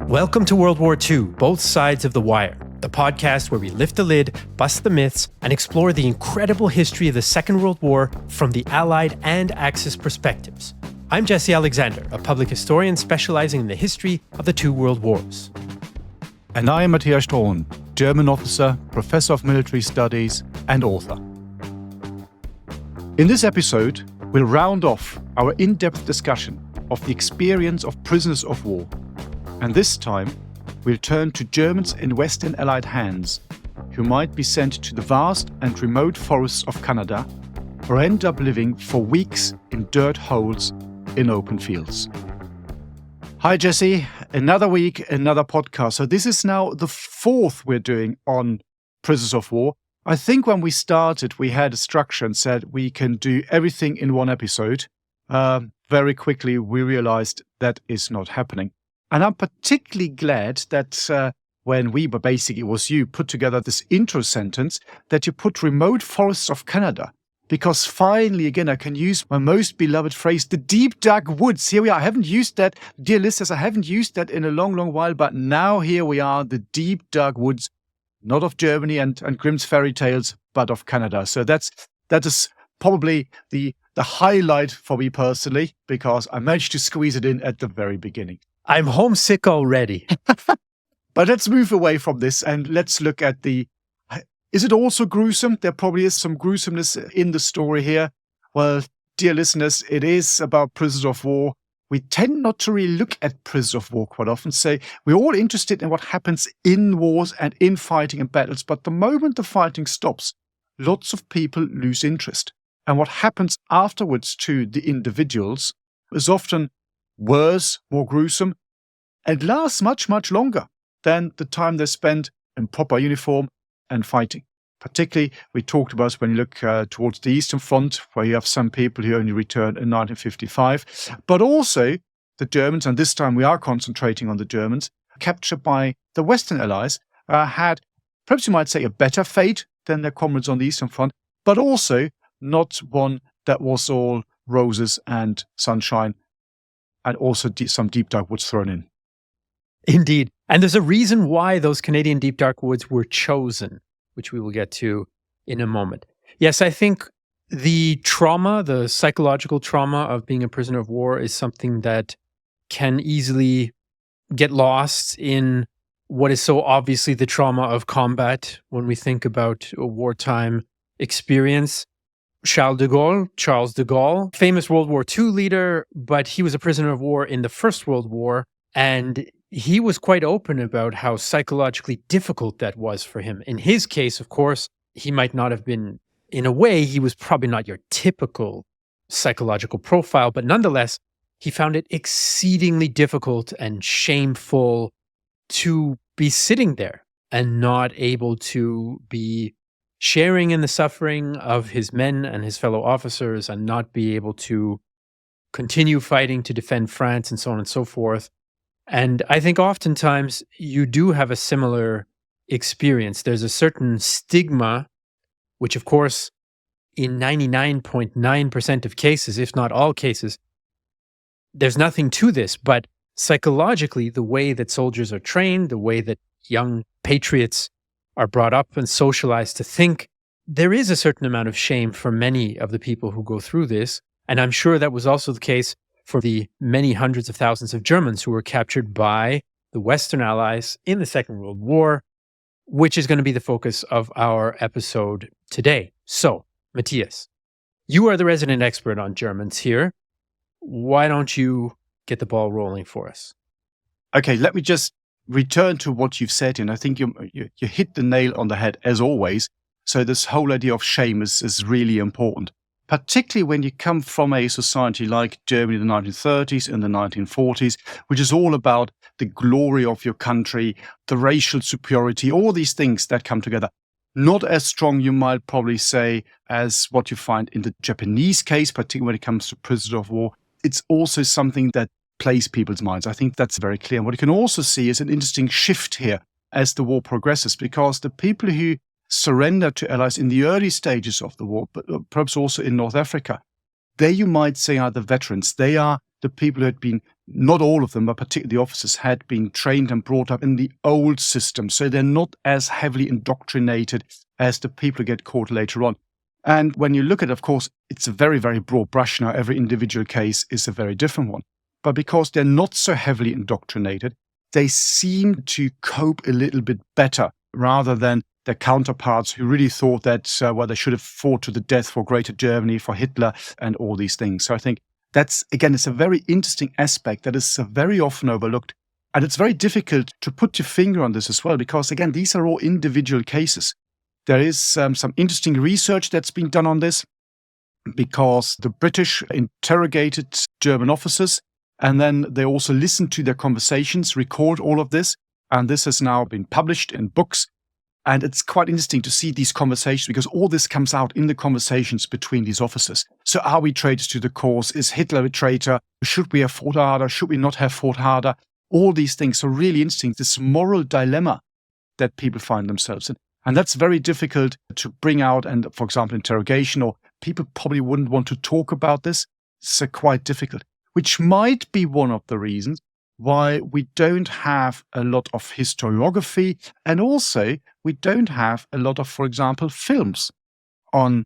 Welcome to World War II, Both Sides of the Wire, the podcast where we lift the lid, bust the myths, and explore the incredible history of the Second World War from the Allied and Axis perspectives. I'm Jesse Alexander, a public historian specializing in the history of the two world wars. And I am Matthias Strohn, German officer, professor of military studies, and author. In this episode, we'll round off our in-depth discussion of the experience of prisoners of war. And this time, we'll turn to Germans in Western Allied hands who might be sent to the vast and remote forests of Canada or end up living for weeks in dirt holes in open fields. Hi, Jesse. Another week, another podcast. So this is now the fourth we're doing on prisoners of war. I think when we started, we had a structure and said we can do everything in one episode. Very quickly, we realized that is not happening. And I'm particularly glad that when but basically it was you, put together this intro sentence, that you put remote forests of Canada. Because finally, again, I can use my most beloved phrase, the deep, dark woods. Here we are. I haven't used that, dear listeners, I haven't used that in a long, long while. But now here we are, the deep, dark woods, not of Germany and Grimm's fairy tales, but of Canada. So that is probably the highlight for me personally, because I managed to squeeze it in at the very beginning. I'm homesick already. But let's move away from this and let's look at is it also gruesome? There probably is some gruesomeness in the story here. Well, dear listeners, it is about prisoners of war. We tend not to really look at prisoners of war quite often. Say we're all interested in what happens in wars and in fighting and battles. But the moment the fighting stops, lots of people lose interest. And what happens afterwards to the individuals is often worse, more gruesome, and lasts much, much longer than the time they spent in proper uniform and fighting. Particularly, we talked about when you look towards the Eastern Front, where you have some people who only returned in 1955, but also the Germans, and this time we are concentrating on the Germans, captured by the Western Allies, had, perhaps you might say, a better fate than their comrades on the Eastern Front, but also not one that was all roses and sunshine, and also some deep dark woods thrown in. Indeed. And there's a reason why those Canadian deep dark woods were chosen, which we will get to in a moment. Yes, I think the trauma, the psychological trauma of being a prisoner of war is something that can easily get lost in what is so obviously the trauma of combat when we think about a wartime experience. Charles de Gaulle, famous World War II leader, but he was a prisoner of war in the First World War, and he was quite open about how psychologically difficult that was for him. In his case, of course, he might not have been, in a way, he was probably not your typical psychological profile, but nonetheless, he found it exceedingly difficult and shameful to be sitting there and not able to be sharing in the suffering of his men and his fellow officers and not be able to continue fighting to defend France and so on and so forth. And I think oftentimes you do have a similar experience. There's a certain stigma, which of course, in 99.9% of cases, if not all cases, there's nothing to this. But psychologically, the way that soldiers are trained, the way that young patriots are brought up and socialized to think, there is a certain amount of shame for many of the people who go through this. And I'm sure that was also the case for the many hundreds of thousands of Germans who were captured by the Western Allies in the Second World War, which is going to be the focus of our episode today. So, Matthias, you are the resident expert on Germans here. Why don't you get the ball rolling for us? Okay, let me just return to what you've said, and I think you hit the nail on the head as always. So this whole idea of shame is really important, particularly when you come from a society like Germany in the 1930s and the 1940s, which is all about the glory of your country, the racial superiority, all these things that come together. Not as strong, you might probably say, as what you find in the Japanese case, particularly when it comes to prisoners of war. It's also something that plays people's minds. I think that's very clear. And what you can also see is an interesting shift here as the war progresses, because the people who surrender to Allies in the early stages of the war, but perhaps also in North Africa, they you might say are the veterans. They are the people who had been not all of them, but particularly the officers, had been trained and brought up in the old system. So they're not as heavily indoctrinated as the people who get caught later on. And when you look at it, of course, it's a very, very broad brush now. Every individual case is a very different one. But because they're not so heavily indoctrinated, they seem to cope a little bit better rather than their counterparts who really thought that, they should have fought to the death for Greater Germany, for Hitler, and all these things. So I think that's, again, it's a very interesting aspect that is very often overlooked. And it's very difficult to put your finger on this as well, because, again, these are all individual cases. There is some interesting research that's been done on this, because the British interrogated German officers, and then they also listened to their conversations, record all of this, and this has now been published in books. And it's quite interesting to see these conversations, because all this comes out in the conversations between these officers. So are we traitors to the cause? Is Hitler a traitor? Should we have fought harder? Should we not have fought harder? All these things are really interesting, this moral dilemma that people find themselves in. And that's very difficult to bring out. And, for example, interrogation, or people probably wouldn't want to talk about this. It's quite difficult, which might be one of the reasons why we don't have a lot of historiography, and also we don't have a lot of, for example, films on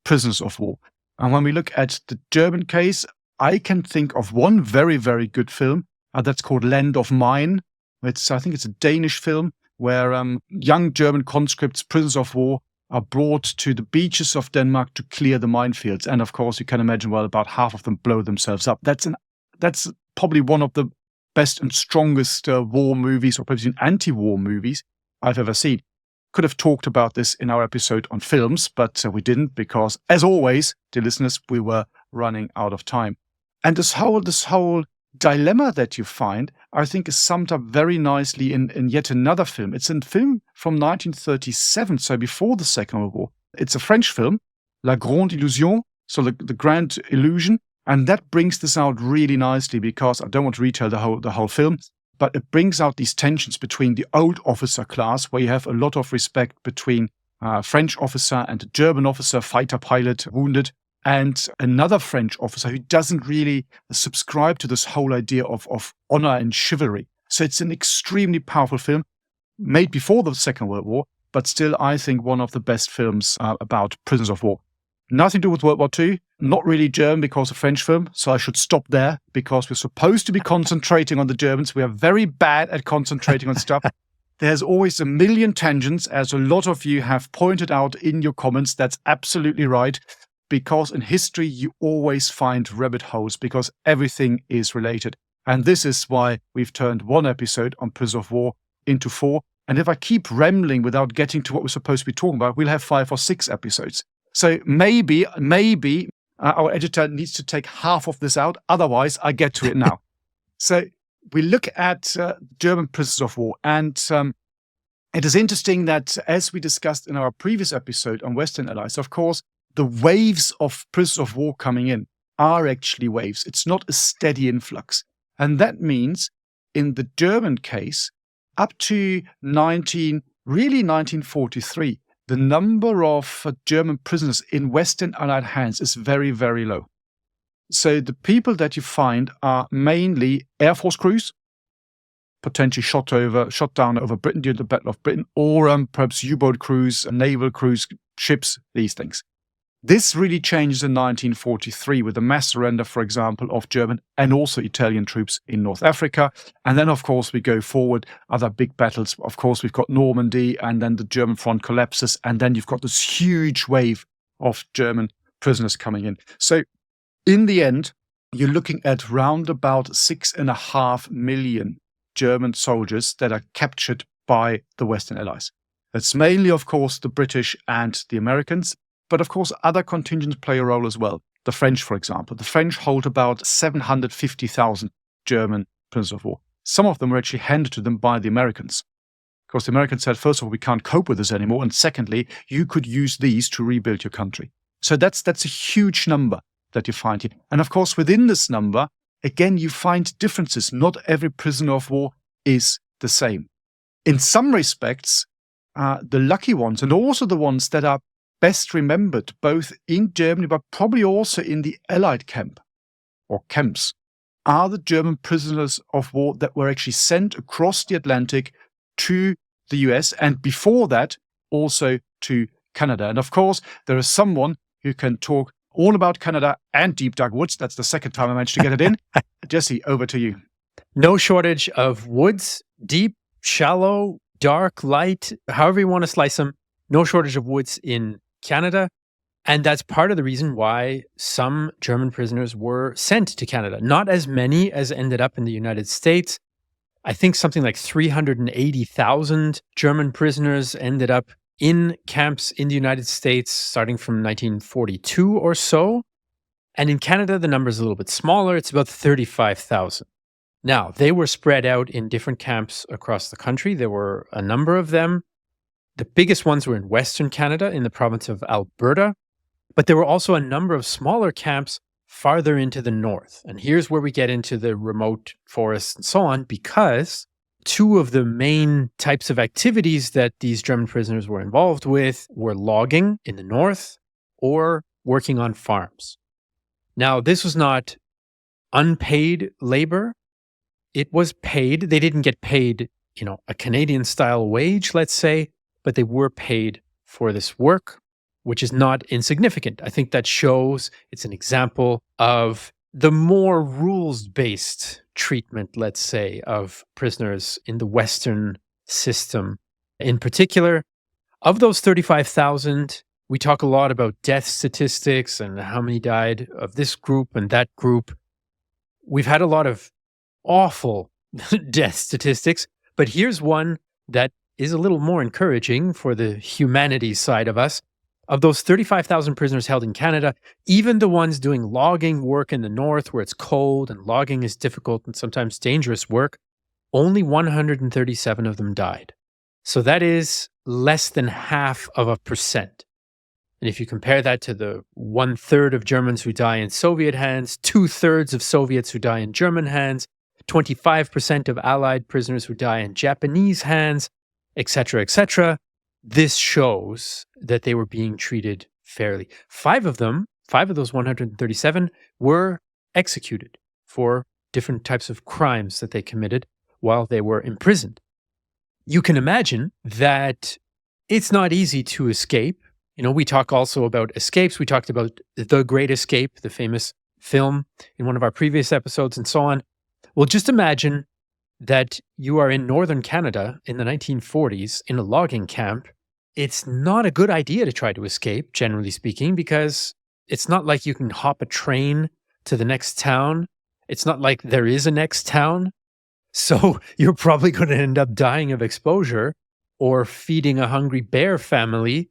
prisoners of war. And when we look at the German case, I can think of one very, very good film that's called Land of Mine. I think it's a Danish film where young German conscripts, prisoners of war, are brought to the beaches of Denmark to clear the minefields. And of course, you can imagine, well, about half of them blow themselves up. That's probably one of the best and strongest war movies, or perhaps even anti-war movies I've ever seen. Could have talked about this in our episode on films, but we didn't, because, as always, dear listeners, we were running out of time. And this whole dilemma that you find, I think, is summed up very nicely in yet another film. It's a film from 1937, so before the Second World War. It's a French film, La Grande Illusion, so the Grand Illusion. And that brings this out really nicely, because I don't want to retell the whole film, but it brings out these tensions between the old officer class, where you have a lot of respect between a French officer and a German officer, fighter pilot, wounded, and another French officer who doesn't really subscribe to this whole idea of honor and chivalry. So it's an extremely powerful film, made before the Second World War, but still, I think, one of the best films about prisoners of war. Nothing to do with World War II, not really German because of French film, so I should stop there, because we're supposed to be concentrating on the Germans. We are very bad at concentrating on stuff. There's always a million tangents, as a lot of you have pointed out in your comments. That's absolutely right, because in history you always find rabbit holes, because everything is related. And this is why we've turned one episode on prisoners of war into 4. And if I keep rambling without getting to what we're supposed to be talking about, we'll have 5 or 6 episodes. So maybe our editor needs to take half of this out. Otherwise, I get to it now. So we look at German prisoners of war. And it is interesting that, as we discussed in our previous episode on Western Allies, of course, the waves of prisoners of war coming in are actually waves. It's not a steady influx. And that means, in the German case, up to 1943, the number of German prisoners in Western Allied hands is very, very low. So the people that you find are mainly Air Force crews, potentially shot down over Britain during the Battle of Britain, or perhaps U-boat crews, naval crews, ships, these things. This really changes in 1943 with the mass surrender, for example, of German and also Italian troops in North Africa. And then, of course, we go forward, other big battles. Of course, we've got Normandy, and then the German front collapses. And then you've got this huge wave of German prisoners coming in. So in the end, you're looking at round about 6.5 million German soldiers that are captured by the Western Allies. It's mainly, of course, the British and the Americans. But of course, other contingents play a role as well. The French, for example. The French hold about 750,000 German prisoners of war. Some of them were actually handed to them by the Americans. Because the Americans said, first of all, we can't cope with this anymore. And secondly, you could use these to rebuild your country. So that's a huge number that you find here. And of course, within this number, again, you find differences. Not every prisoner of war is the same. In some respects, the lucky ones, and also the ones that are best remembered, both in Germany, but probably also in the Allied camp or camps, are the German prisoners of war that were actually sent across the Atlantic to the US, and before that, also to Canada. And of course, there is someone who can talk all about Canada and deep dark woods. That's the second time I managed to get it in. Jesse, over to you. No shortage of woods, deep, shallow, dark, light, however you want to slice them. No shortage of woods in Canada. And that's part of the reason why some German prisoners were sent to Canada. Not as many as ended up in the United States. I think something like 380,000 German prisoners ended up in camps in the United States starting from 1942 or so. And in Canada, the number is a little bit smaller. It's about 35,000. Now, they were spread out in different camps across the country. There were a number of them. The biggest ones were in Western Canada, in the province of Alberta. But there were also a number of smaller camps farther into the north. And here's where we get into the remote forests and so on, because two of the main types of activities that these German prisoners were involved with were logging in the north or working on farms. Now, this was not unpaid labor. It was paid. They didn't get paid, a Canadian-style wage, let's say, but they were paid for this work, which is not insignificant. I think that shows it's an example of the more rules-based treatment, let's say, of prisoners in the Western system. In particular, of those 35,000, we talk a lot about death statistics and how many died of this group and that group. We've had a lot of awful death statistics, but here's one that is a little more encouraging for the humanities side of us. Of those 35,000 prisoners held in Canada, even the ones doing logging work in the north where it's cold and logging is difficult and sometimes dangerous work, only 137 of them died. So that is less than 0.5%. And if you compare that to the 1/3 of Germans who die in Soviet hands, 2/3 of Soviets who die in German hands, 25% of Allied prisoners who die in Japanese hands, etc., etc., this shows that they were being treated fairly. Five of those 137, were executed for different types of crimes that they committed while they were imprisoned. You can imagine that it's not easy to escape. We talk also about escapes. We talked about The Great Escape, the famous film, in one of our previous episodes and so on. Well, just imagine that you are in northern Canada in the 1940s in a logging camp. It's not a good idea to try to escape, generally speaking, because it's not like you can hop a train to the next town. It's not like there is a next town. So you're probably going to end up dying of exposure or feeding a hungry bear family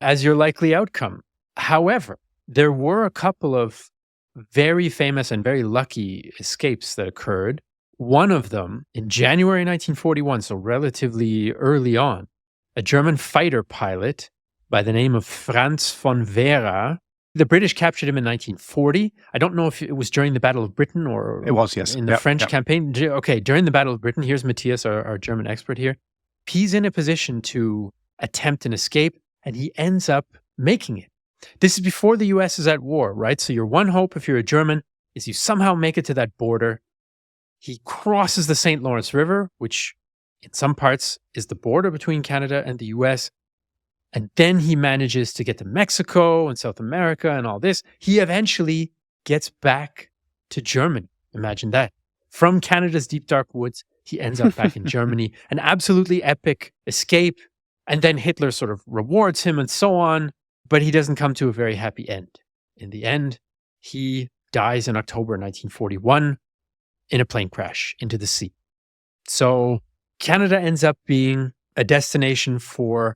as your likely outcome. However, there were a couple of very famous and very lucky escapes that occurred. One of them in January 1941, so relatively early on, a German fighter pilot by the name of Franz von Vera. The British captured him in 1940. I don't know if it was during the Battle of Britain or it was, yes, in the French campaign. Okay, during the Battle of Britain. Here's Matthias, our German expert here. He's in a position to attempt an escape, and he ends up making it. This is before the US is at war, right? So your one hope, if you're a German, is you somehow make it to that border. He crosses the St. Lawrence River, which in some parts is the border between Canada and the US. And then he manages to get to Mexico and South America and all this. He eventually gets back to Germany. Imagine that. From Canada's deep, dark woods, he ends up back in Germany. An absolutely epic escape. And then Hitler sort of rewards him and so on. But he doesn't come to a very happy end. In the end, he dies in October 1941 in a plane crash into the sea. So Canada ends up being a destination for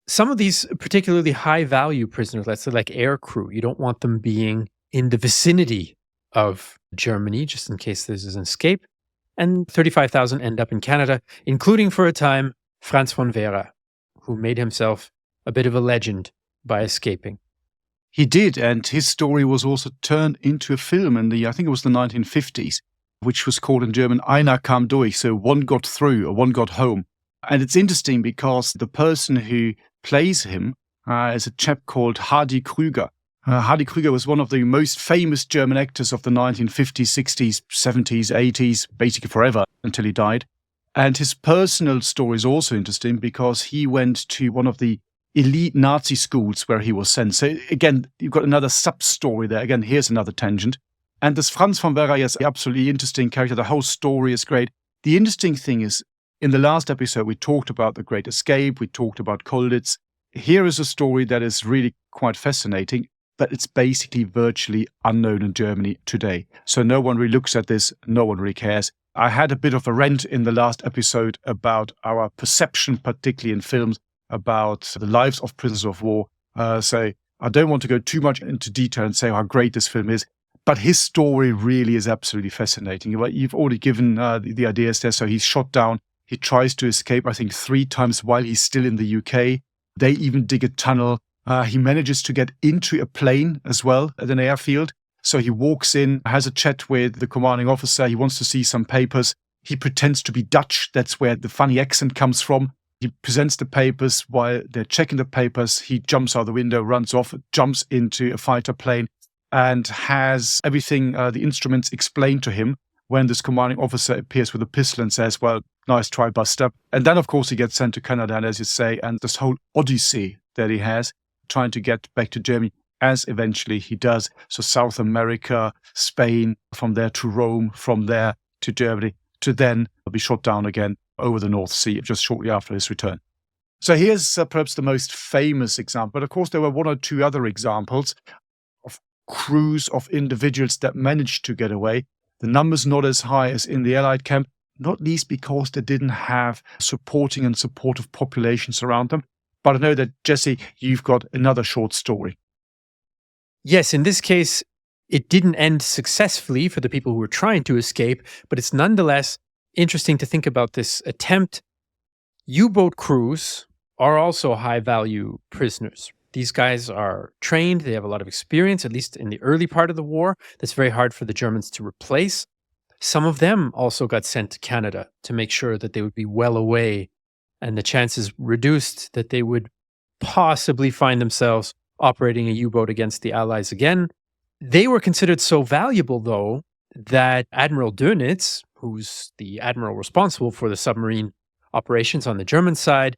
some of these particularly high-value prisoners, let's say like air crew. You don't want them being in the vicinity of Germany, just in case there's an escape. And 35,000 end up in Canada, including for a time Franz von Vera, who made himself a bit of a legend by escaping. He did, and his story was also turned into a film in I think it was the 1950s, which was called in German Einer kam durch, so one got through or one got home. And it's interesting because the person who plays him is a chap called Hardy Krüger, Hardy Krüger was one of the most famous German actors of the 1950s, 60s, 70s, 80s, basically forever until he died. And his personal story is also interesting because he went to one of the elite Nazi schools where he was sent. So again, you've got another sub-story there. Again, here's another tangent. And this Franz von Werra is an absolutely interesting character. The whole story is great. The interesting thing is, in the last episode, we talked about the Great Escape. We talked about Kolditz. Here is a story that is really quite fascinating, but it's basically virtually unknown in Germany today. So no one really looks at this. No one really cares. I had a bit of a rant in the last episode about our perception, particularly in films, about the lives of prisoners of war. So I don't want to go too much into detail and say how great this film is, but his story really is absolutely fascinating. You've already given the ideas there. So he's shot down. He tries to escape, I think, 3 times while he's still in the UK. They even dig a tunnel. He manages to get into a plane as well at an airfield. So he walks in, has a chat with the commanding officer. He wants to see some papers. He pretends to be Dutch. That's where the funny accent comes from. He presents the papers. While they're checking the papers, he jumps out the window, runs off, jumps into a fighter plane, and has everything, the instruments explained to him when this commanding officer appears with a pistol and says, well, nice try, Buster. And then, of course, he gets sent to Canada, and as you say, and this whole odyssey that he has, trying to get back to Germany, as eventually he does. So South America, Spain, from there to Rome, from there to Germany, to then be shot down again over the North Sea just shortly after his return. So here's perhaps the most famous example. But of course, there were 1 or 2 other examples of crews of individuals that managed to get away. The number's not as high as in the Allied camp, not least because they didn't have supporting and supportive populations around them. But I know that, Jesse, you've got another short story. Yes, in this case, it didn't end successfully for the people who were trying to escape, but it's nonetheless interesting to think about this attempt. U-boat crews are also high-value prisoners. These guys are trained, they have a lot of experience, at least in the early part of the war. That's very hard for the Germans to replace. Some of them also got sent to Canada to make sure that they would be well away and the chances reduced that they would possibly find themselves operating a U-boat against the Allies again. They were considered so valuable, though, that Admiral Dönitz, who's the admiral responsible for the submarine operations on the German side,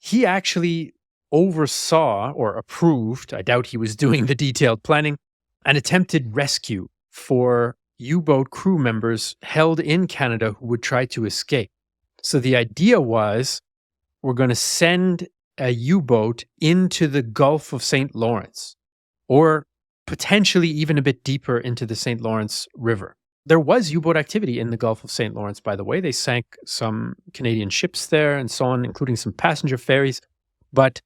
he actually oversaw or approved, I doubt he was doing the detailed planning, an attempted rescue for U-boat crew members held in Canada who would try to escape. So the idea was, we're going to send a U-boat into the Gulf of St. Lawrence, or potentially even a bit deeper into the St. Lawrence River. There was U-boat activity in the Gulf of St. Lawrence, by the way. They sank some Canadian ships there and so on, including some passenger ferries. But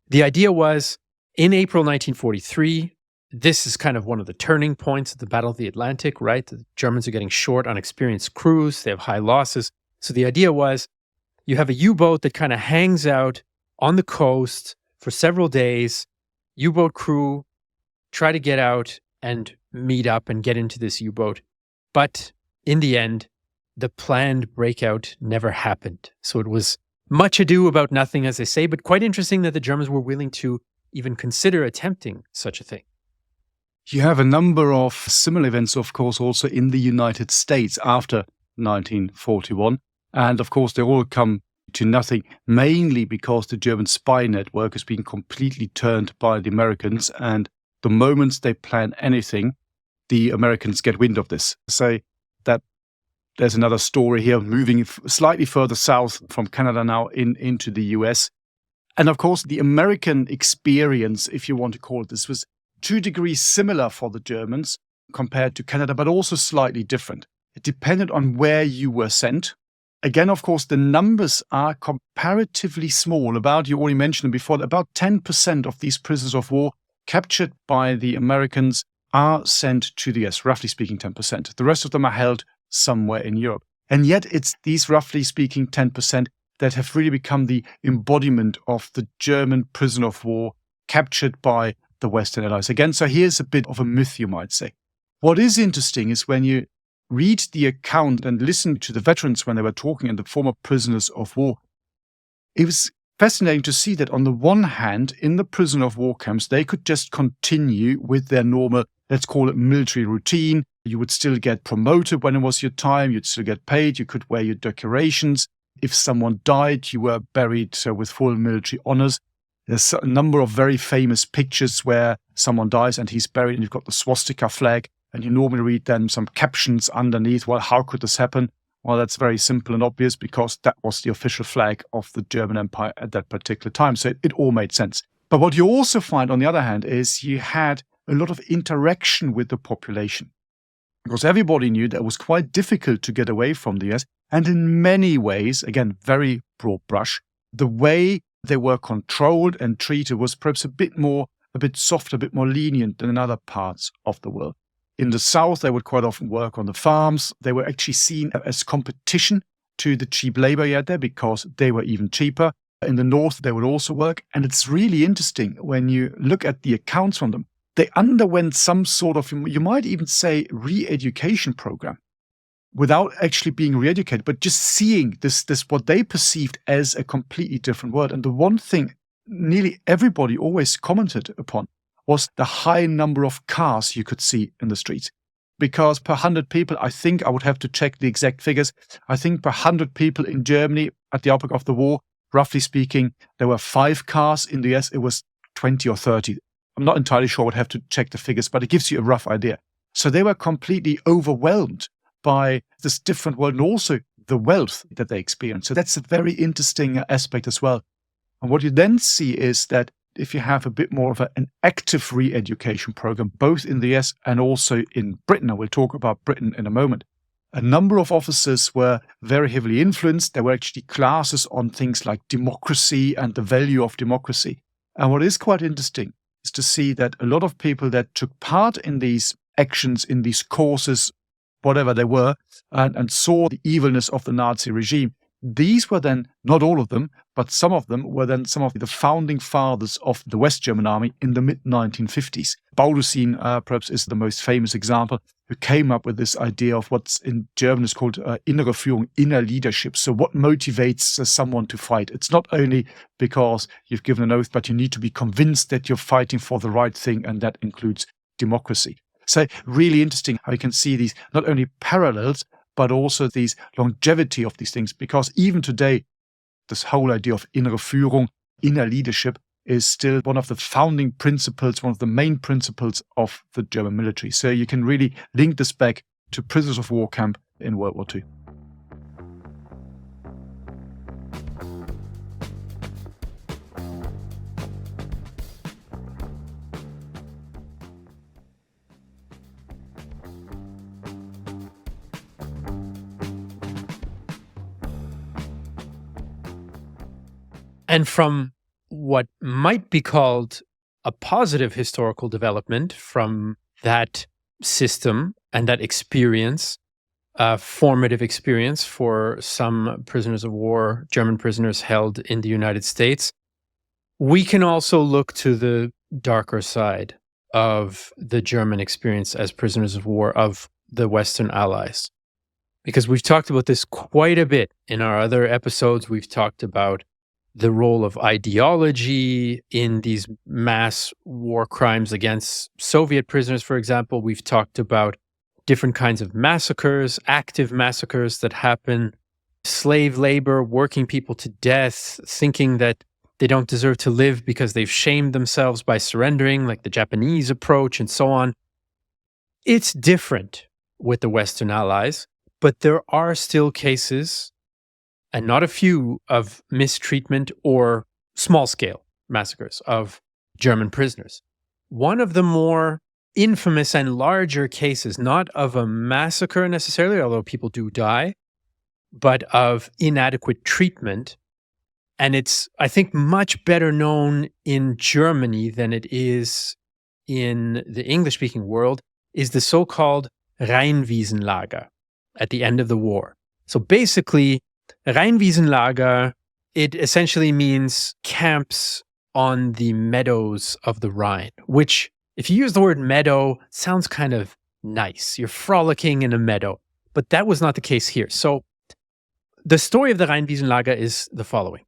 the idea was, in April 1943, this is kind of one of the turning points of the Battle of the Atlantic, right? The Germans are getting short on experienced crews. They have high losses. So the idea was, you have a U-boat that kind of hangs out on the coast for several days. U-boat crew try to get out and meet up and get into this U-boat. But in the end, the planned breakout never happened. So it was much ado about nothing, as they say, but quite interesting that the Germans were willing to even consider attempting such a thing. You have a number of similar events, of course, also in the United States after 1941. And of course, they all come to nothing, mainly because the German spy network has been completely turned by the Americans. And the moment they plan anything, the Americans get wind of this. Say that there's another story here, moving slightly further south from Canada now into the US. And of course, the American experience, if you want to call it this, was 2 degrees similar for the Germans compared to Canada, but also slightly different. It depended on where you were sent. Again, of course, the numbers are comparatively small. You already mentioned it before, about 10% of these prisoners of war captured by the Americans are sent to the US, roughly speaking 10%. The rest of them are held somewhere in Europe. And yet it's these roughly speaking 10% that have really become the embodiment of the German prisoner of war captured by the Western Allies. Again, so here's a bit of a myth, you might say. What is interesting is when you read the account and listen to the veterans when they were talking and the former prisoners of war, it was fascinating to see that on the one hand, in the prisoner of war camps, they could just continue with their normal, let's call it military routine. You would still get promoted when it was your time. You'd still get paid. You could wear your decorations. If someone died, you were buried with full military honors. There's a number of very famous pictures where someone dies and he's buried and you've got the swastika flag, and you normally read then some captions underneath. Well, how could this happen? Well, that's very simple and obvious because that was the official flag of the German Empire at that particular time. So it all made sense. But what you also find, on the other hand, is you had a lot of interaction with the population, because everybody knew that it was quite difficult to get away from the US. And in many ways, again, very broad brush, the way they were controlled and treated was perhaps a bit softer, a bit more lenient than in other parts of the world. In the South, they would quite often work on the farms. They were actually seen as competition to the cheap labor you had there because they were even cheaper. In the North, they would also work. And it's really interesting when you look at the accounts from them. They underwent some sort of, you might even say, re-education program without actually being re-educated, but just seeing this what they perceived as a completely different world. And the one thing nearly everybody always commented upon was the high number of cars you could see in the streets. Because per 100 people, I think I would have to check the exact figures. I think per 100 people in Germany at the outbreak of the war, roughly speaking, there were 5 cars. In the US, it was 20 or 30. I'm not entirely sure. I would have to check the figures, but it gives you a rough idea. So they were completely overwhelmed by this different world and also the wealth that they experienced. So that's a very interesting aspect as well. And what you then see is that if you have a bit more of an active re-education program, both in the US and also in Britain, and we'll talk about Britain in a moment, a number of officers were very heavily influenced. There were actually classes on things like democracy and the value of democracy. And what is quite interesting is to see that a lot of people that took part in these actions, in these courses, whatever they were, and saw the evilness of the Nazi regime, these were then, not all of them, but some of them were then some of the founding fathers of the West German army in the mid-1950s. Baudissin perhaps is the most famous example, who came up with this idea of what's in German is called innere Führung, inner leadership. So what motivates someone to fight? It's not only because you've given an oath, but you need to be convinced that you're fighting for the right thing, and that includes democracy. So really interesting how you can see these not only parallels, but also these longevity of these things. Because even today, this whole idea of innere Führung, inner leadership, is still one of the founding principles, one of the main principles of the German military. So you can really link this back to prisoners of war camp in World War II. And from what might be called a positive historical development from that system and that experience, formative experience for some prisoners of war, German prisoners held in the United States, we can also look to the darker side of the German experience as prisoners of war of the Western Allies. Because we've talked about this quite a bit in our other episodes. We've talked about the role of ideology in these mass war crimes against Soviet prisoners, for example. We've talked about different kinds of massacres, active massacres that happen, slave labor, working people to death, thinking that they don't deserve to live because they've shamed themselves by surrendering, like the Japanese approach and so on. It's different with the Western Allies, but there are still cases, and not a few, of mistreatment or small-scale massacres of German prisoners. One of the more infamous and larger cases, not of a massacre necessarily, although people do die, but of inadequate treatment. And it's, I think, much better known in Germany than it is in the English-speaking world, is the so-called Rheinwiesenlager at the end of the war. So basically, Rheinwiesenlager, it essentially means camps on the meadows of the Rhine, which, if you use the word meadow, sounds kind of nice. You're frolicking in a meadow. But that was not the case here. So the story of the Rheinwiesenlager is the following.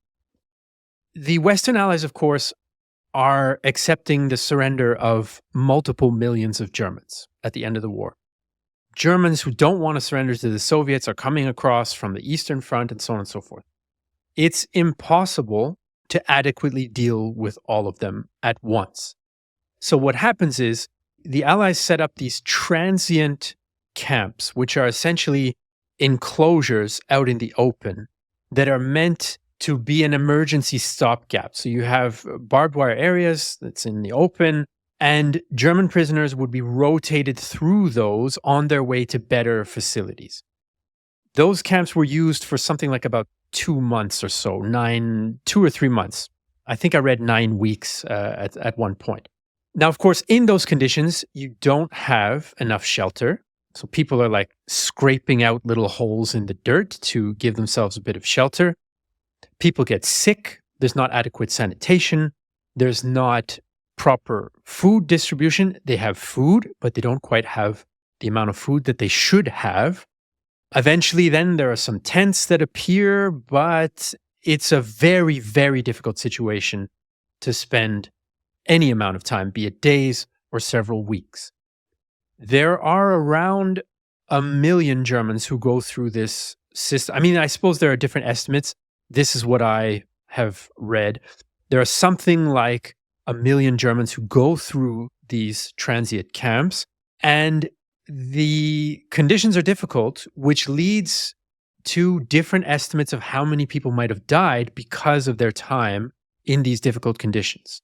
the Western Allies, of course, are accepting the surrender of multiple millions of Germans at the end of the war. Germans who don't want to surrender to the Soviets are coming across from the Eastern Front and so on and so forth. It's impossible to adequately deal with all of them at once. So what happens is the Allies set up these transient camps, which are essentially enclosures out in the open that are meant to be an emergency stopgap. So you have barbed wire areas that's in the open, and German prisoners would be rotated through those on their way to better facilities. Those camps were used for something like about 2 months or so, 2 or 3 months. I think I read 9 weeks at one point. Now, of course, in those conditions, you don't have enough shelter. So people are like scraping out little holes in the dirt to give themselves a bit of shelter. People get sick. There's not adequate sanitation. There's not proper food distribution. They have food, but they don't quite have the amount of food that they should have. Eventually, then there are some tents that appear, but it's a very, very difficult situation to spend any amount of time, be it days or several weeks. There are around 1 million Germans who go through this system. I mean, I suppose there are different estimates. This is what I have read. There are something like 1 million Germans who go through these transient camps, and the conditions are difficult, which leads to different estimates of how many people might have died because of their time in these difficult conditions.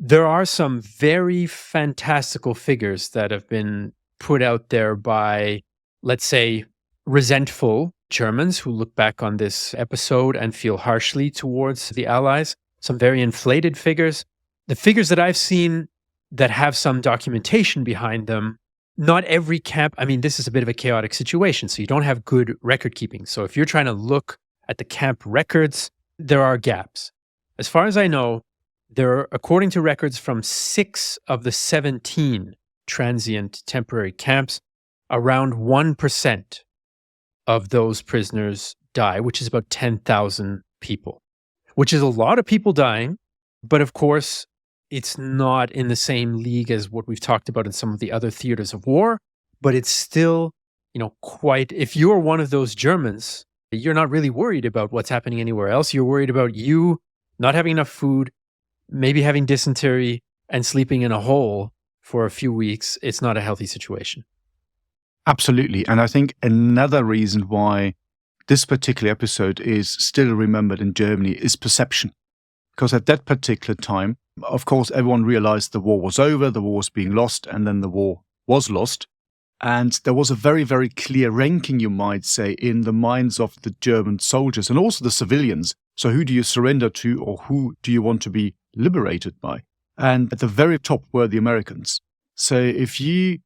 There are some very fantastical figures that have been put out there by, let's say, resentful Germans who look back on this episode and feel harshly towards the Allies. Some very inflated figures. The figures that I've seen that have some documentation behind them, not every camp, I mean, this is a bit of a chaotic situation, so you don't have good record keeping. So if you're trying to look at the camp records, there are gaps. As far as I know, there are, according to records from 6 of the 17 transient temporary camps, around 1% of those prisoners die, which is about 10,000 people, which is a lot of people dying. But of course, it's not in the same league as what we've talked about in some of the other theaters of war, but it's still, quite, if you're one of those Germans, you're not really worried about what's happening anywhere else. You're worried about you not having enough food, maybe having dysentery and sleeping in a hole for a few weeks. It's not a healthy situation. Absolutely. And I think another reason why this particular episode is still remembered in Germany is perception. Because at that particular time, of course, everyone realized the war was over, the war was being lost, and then the war was lost. And there was a very, very clear ranking, you might say, in the minds of the German soldiers and also the civilians. So who do you surrender to, or who do you want to be liberated by? And at the very top were the Americans. So if you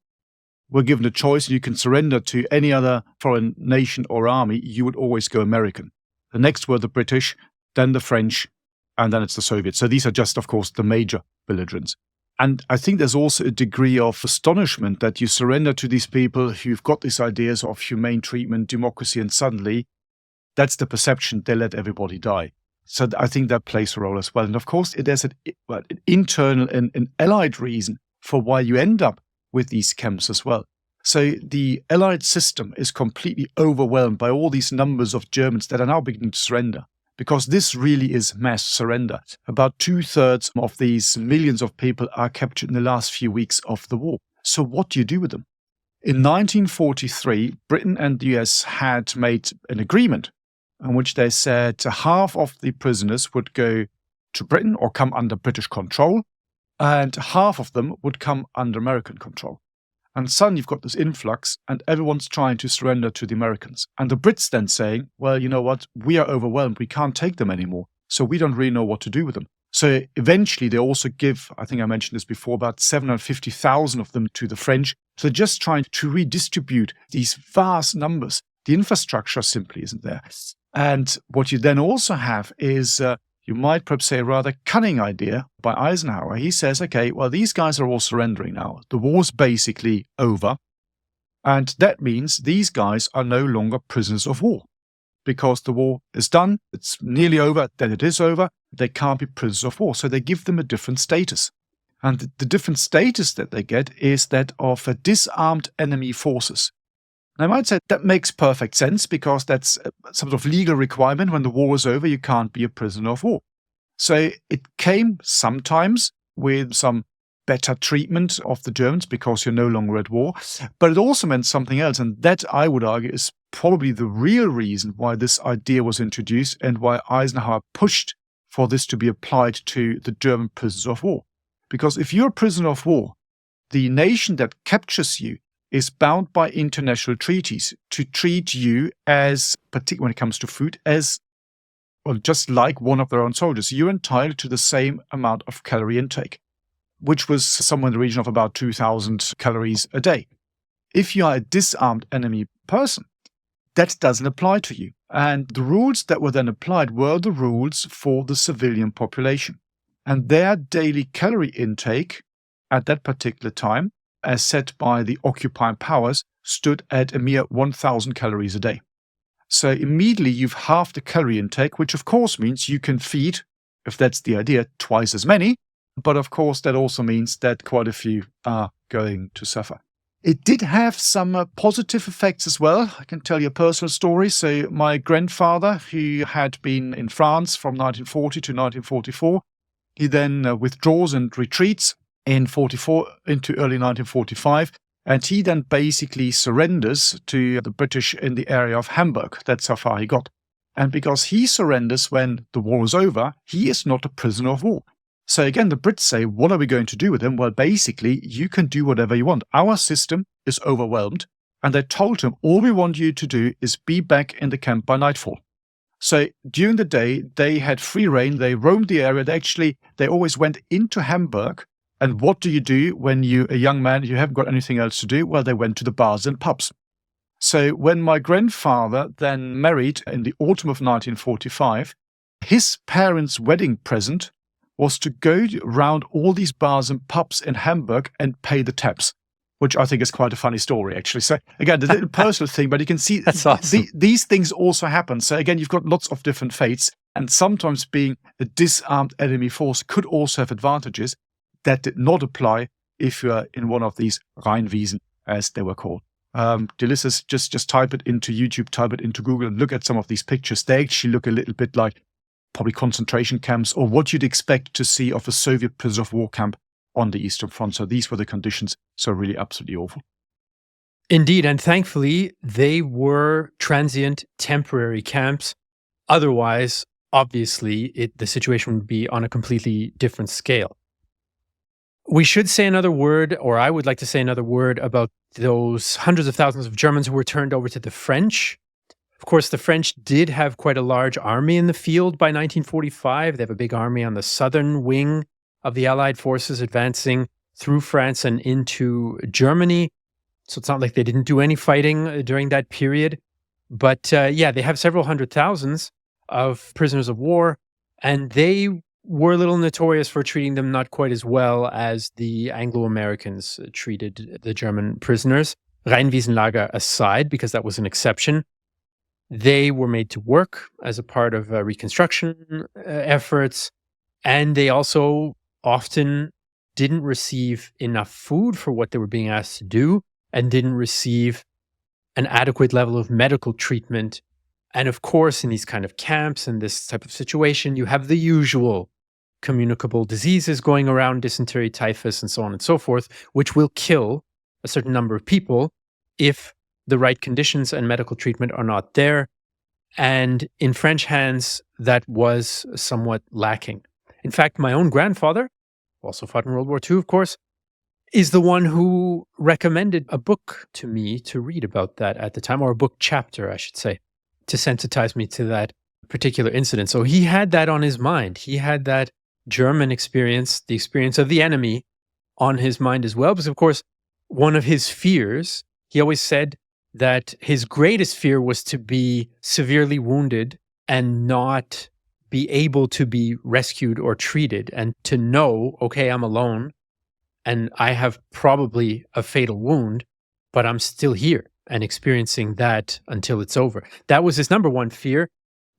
were given a choice, you can surrender to any other foreign nation or army, you would always go American. The next were the British, then the French, and then it's the Soviets. So these are just, of course, the major belligerents. And I think there's also a degree of astonishment that you surrender to these people who've got these ideas of humane treatment, democracy, and suddenly that's the perception, they let everybody die. So I think that plays a role as well. And of course, there's an internal and an allied reason for why you end up with these camps as well. So the allied system is completely overwhelmed by all these numbers of Germans that are now beginning to surrender, because this really is mass surrender. About 2/3 of these millions of people are captured in the last few weeks of the war. So what do you do with them? In 1943, Britain and the US had made an agreement in which they said half of the prisoners would go to Britain or come under British control, and half of them would come under American control. And suddenly you've got this influx, and everyone's trying to surrender to the Americans. And the Brits then saying, well, you know what, we are overwhelmed, we can't take them anymore, so we don't really know what to do with them. So eventually they also give, I think I mentioned this before, about 750,000 of them to the French. So they're just trying to redistribute these vast numbers. The infrastructure simply isn't there. And what you then also have is, you might perhaps say, a rather cunning idea by Eisenhower. He says, okay, well, these guys are all surrendering now. The war's basically over. And that means these guys are no longer prisoners of war because the war is done. It's nearly over, then it is over. they can't be prisoners of war. So they give them a different status. And the different status that they get is that of disarmed enemy forces. And I might say that makes perfect sense because that's some sort of legal requirement. When the war is over, you can't be a prisoner of war. So it came sometimes with some better treatment of the Germans because you're no longer at war. But it also meant something else. And that, I would argue, is probably the real reason why this idea was introduced and why Eisenhower pushed for this to be applied to the German prisoners of war. Because if you're a prisoner of war, the nation that captures you is bound by international treaties to treat you as, particularly when it comes to food, as, well, just like one of their own soldiers. You're entitled to the same amount of calorie intake, which was somewhere in the region of about 2,000 calories a day. If you are a disarmed enemy person, that doesn't apply to you. And the rules that were then applied were the rules for the civilian population. And their daily calorie intake at that particular time, as set by the occupying powers, stood at a mere 1,000 calories a day. So immediately you've halved the calorie intake, which of course means you can feed, if that's the idea, twice as many. But of course, that also means that quite a few are going to suffer. It did have some positive effects as well. I can tell you a personal story. So my grandfather, who had been in France from 1940 to 1944, he then withdraws and retreats in 44 into early 1945. And he then basically surrenders to the British in the area of Hamburg. That's how far he got. And because he surrenders when the war is over, he is not a prisoner of war. So again, the Brits say, what are we going to do with him? Well, basically, you can do whatever you want. Our system is overwhelmed. And they told him, all we want you to do is be back in the camp by nightfall. So during the day, they had free reign. They roamed the area. They always went into Hamburg. And what do you do when you're a young man, you haven't got anything else to do? Well, they went to the bars and pubs. So when my grandfather then married in the autumn of 1945, his parents' wedding present was to go around all these bars and pubs in Hamburg and pay the tabs, which I think is quite a funny story, actually. So again, the little personal thing, but you can see That's awesome. These things also happen. So again, you've got lots of different fates, and sometimes being a disarmed enemy force could also have advantages that did not apply if you are in one of these Rheinwiesen, as they were called. Dear listeners, just type it into YouTube, type it into Google, and look at some of these pictures. They actually look a little bit like probably concentration camps or what you'd expect to see of a Soviet prisoner of war camp on the Eastern Front. So these were the conditions. So really absolutely awful. Indeed. And thankfully, they were transient, temporary camps. Otherwise, obviously, the situation would be on a completely different scale. We should say another word, or I would like to say another word about those hundreds of thousands of Germans who were turned over to the French. Of course, the French did have quite a large army in the field by 1945. They have a big army on the southern wing of the Allied forces advancing through France and into Germany. So it's not like they didn't do any fighting during that period. But they have several hundred thousands of prisoners of war, and they were a little notorious for treating them not quite as well as the Anglo-Americans treated the German prisoners. Rheinwiesenlager aside, because that was an exception. They were made to work as a part of reconstruction efforts, and they also often didn't receive enough food for what they were being asked to do and didn't receive an adequate level of medical treatment. And of course, in these kind of camps and this type of situation, you have the usual communicable diseases going around, dysentery, typhus, and so on and so forth, which will kill a certain number of people if the right conditions and medical treatment are not there. And in French hands, that was somewhat lacking. In fact, my own grandfather, also fought in World War II, of course, is the one who recommended a book to me to read about that at the time, or a book chapter, I should say, to sensitize me to that particular incident. So he had that on his mind. He had that German experience, the experience of the enemy, on his mind as well. Because, of course, one of his fears, he always said that his greatest fear was to be severely wounded and not be able to be rescued or treated, and to know, okay, I'm alone and I have probably a fatal wound, but I'm still here and experiencing that until it's over. That was his number one fear.